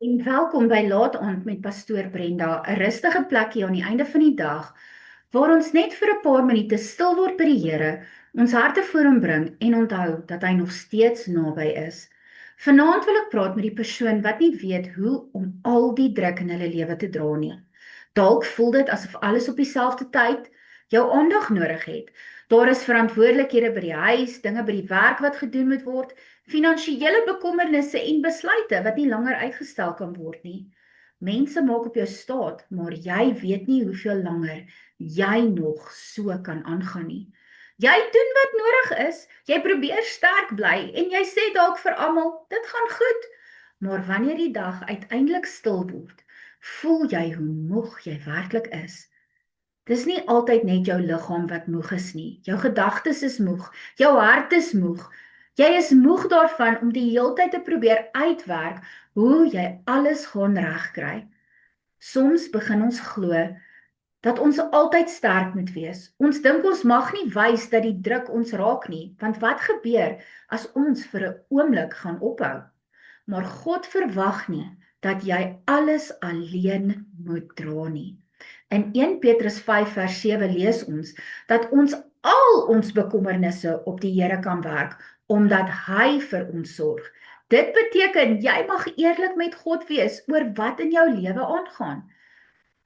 En welkom by Laat Aand met Pastoor Brenda, 'n rustige plekkie aan die einde van die dag, waar ons net vir 'n paar minute stil word by die Here, ons harte voor hom bring en onthou dat hy nog steeds naby is. Vanaand wil ek praat met die persoon wat nie weet hoe om al die druk in hulle lewe te dra nie. Dalk voel dit asof alles op dieselfde tyd jou aandag nodig het. Daar is verantwoordelikhede by die huis, dinge by die werk wat gedoen moet word, finansiële bekommernisse en besluite wat nie langer uitgestel kan word nie. Mense maak op jou staat, maar jy weet nie hoeveel langer jy nog so kan aangaan nie. Jy doen wat nodig is, jy probeer sterk bly en jy sê dalk vir almal, dit gaan goed. Maar wanneer die dag uiteindelik stil word, voel jy hoe moeg jy werklik is. Dis nie altyd net jou liggaam wat moeg is nie. Jou gedagtes is moeg, jou hart is moeg. Jy is moeg daarvan om die heeltyd te probeer uitwerk hoe jy alles gaan regkry. Soms begin ons glo dat ons altyd sterk moet wees. Ons dink ons mag nie wys dat die druk ons raak nie, want wat gebeur as ons vir 'n oomblik gaan ophou? Maar God verwag nie dat jy alles alleen moet dra nie. In 1 Petrus 5 vers 7 lees ons dat ons al ons bekommernisse op die Here kan werk, omdat hy vir ons sorg. Dit beteken jy mag eerlik met God wees oor wat in jou lewe aangaan.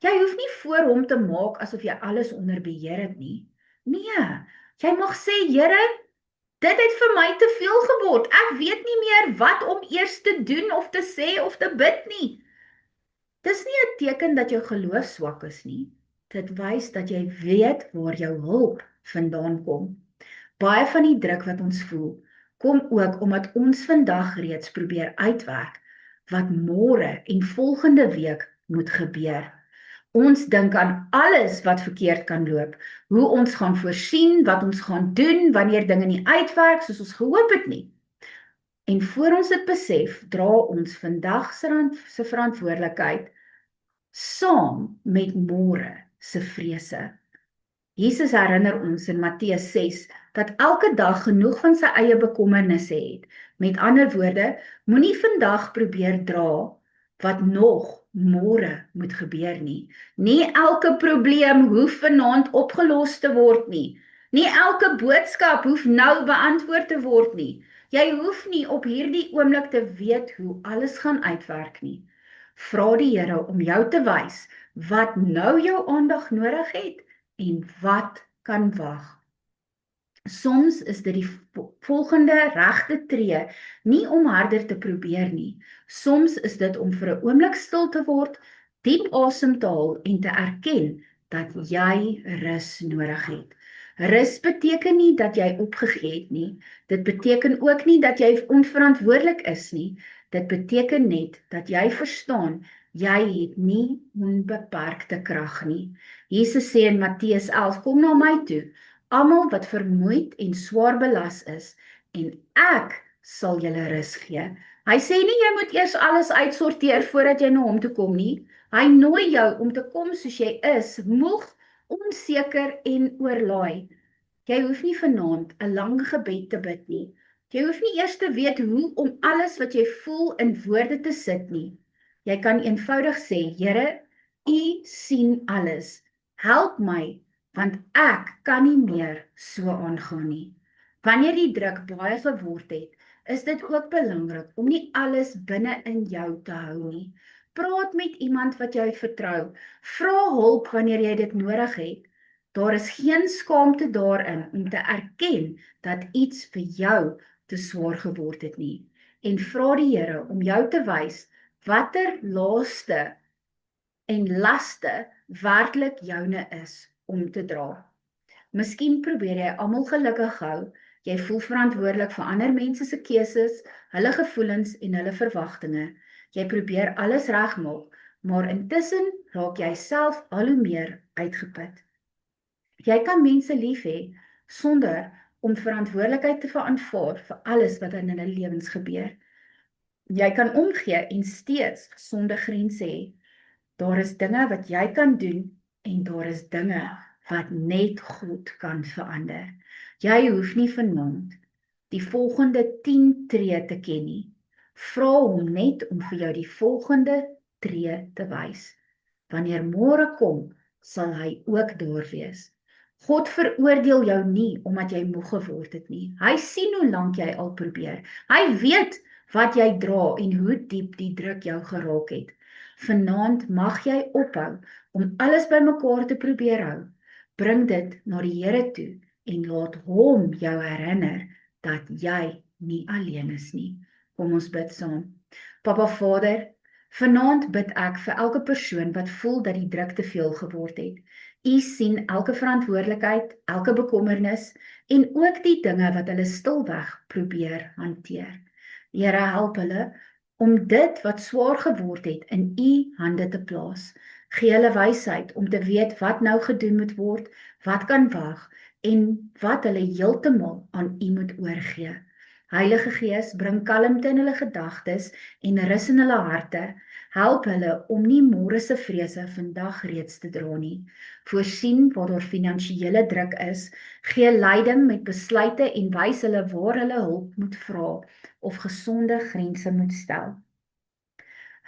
Jy hoef nie voor hom te maak asof jy alles onder beheer het nie. Nee, jy mag sê, Here, dit het vir my te veel geword. Ek weet nie meer wat om eers te doen of te sê of te bid nie. Dis nie 'n teken dat jou geloof swak is nie. Dit wys dat jy weet waar jou hulp vandaan kom. Baie van die druk wat ons voel, kom ook omdat ons vandag reeds probeer uitwerk wat môre en volgende week moet gebeur. Ons dink aan alles wat verkeerd kan loop, hoe ons gaan voorsien, wat ons gaan doen wanneer dinge nie uitwerk soos ons gehoop het nie. En voor ons dit besef, dra ons vandag se verantwoordelikheid saam met môre se vrese. Jesus herinner ons in Matteus 6 dat elke dag genoeg van sy eie bekommernisse het. Met ander woorde, moenie vandag probeer dra wat nog môre moet gebeur nie. Nie elke probleem hoef vanaand opgelos te word nie. Nie elke boodskap hoef nou beantwoord te word nie. Jy hoef nie op hierdie oomblik te weet hoe alles gaan uitwerk nie. Vra die Here om jou te wys wat nou jou aandag nodig het en wat kan wag. Soms is dit die volgende regte tree, nie om harder te probeer nie. Soms is dit om vir 'n oomblik stil te word, diep asem te haal en te erken dat jy rus nodig het. Rus beteken nie dat jy opgegee het nie. Dit beteken ook nie dat jy onverantwoordelik is nie. Dit beteken net dat jy verstaan, jy het nie onbeperkte krag nie. Jesus sê in Matteus 11, kom na my toe, almal wat vermoeid en swaar belas is, en ek sal julle rus gee. Hy sê nie jy moet eers alles uitsorteer voordat jy na hom toe kom nie. Hy nooi jou om te kom soos jy is, moeg, onseker en oorlaai. Jy hoef nie vanaand 'n lang gebed te bid nie. Jy hoef nie eers te weet hoe om alles wat jy voel in woorde te sit nie. Jy kan eenvoudig sê, Here, U sien alles. Help my, want ek kan nie meer so aangaan nie. Wanneer die druk baie geword het, is dit ook belangrik om nie alles binne in jou te hou nie. Praat met iemand wat jy vertrou. Vra hulp wanneer jy dit nodig het. Daar is geen skaamte daarin om te erken dat iets vir jou te swaar geword het nie. En vra die Here om jou te wys watter laaste en laste werklik joune is om te dra. Miskien probeer jy almal gelukkig hou, jy voel verantwoordelik vir ander mense se keuses, hulle gevoelens en hulle verwagtinge. Jy probeer alles regmaak, maar intussen raak jy self al hoe meer uitgeput. Jy kan mense lief hê sonder om verantwoordelikheid te aanvaar vir alles wat in hulle lewens gebeur. Jy kan omgee en steeds sonder grense hê. Daar is dinge wat jy kan doen en daar is dinge wat net God kan verander. Jy hoef nie vanaand die volgende 10 tree te ken nie. Vra hom net om vir jou die volgende tree te wys. Wanneer môre kom, sal hy ook daar wees. God veroordeel jou nie omdat jy moeg geword het nie. Hy sien hoe lank jy al probeer. Hy weet wat jy dra en hoe diep die druk jou geraak het. Vanaand mag jy ophou om alles bymekaar te probeer hou. Bring dit na die Here toe en laat hom jou herinner dat jy nie alleen is nie. Kom ons bid saam. Papa Vader, vanaand bid ek vir elke persoon wat voel dat die druk te veel geword het. U sien elke verantwoordelikheid, elke bekommernis en ook die dinge wat hulle stilweg probeer hanteer. Here, help hulle om dit wat swaar geword het in u hande te plaas. Gee hulle wysheid om te weet wat nou gedoen moet word, wat kan wag en wat hulle heeltemal aan u moet oorgee. Heilige Gees, bring kalmte in hulle gedagtes en rus in hulle harte. Help hulle om nie môre se vrese vandag reeds te dra nie. Voorsien waar daar finansiële druk is, gee leiding met besluite en wys hulle waar hulle hulp moet vra of gesonde grense moet stel.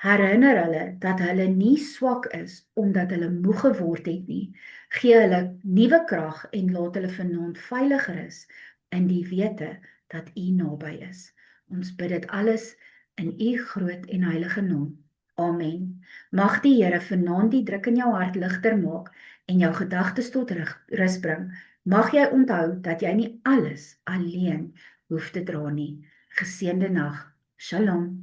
Herinner hulle dat hulle nie swak is omdat hulle moeg geword het nie. Gee hulle nuwe krag en laat hulle vanaand veiliger is in die wete dat u naby is. Ons bid dit alles in u groot en heilige naam. Amen. Mag die Here vanaand die druk in jou hart ligter maak en jou gedagtes tot rus bring. Mag jy onthou dat jy nie alles alleen hoef te dra nie. Geseënde nag. Shalom.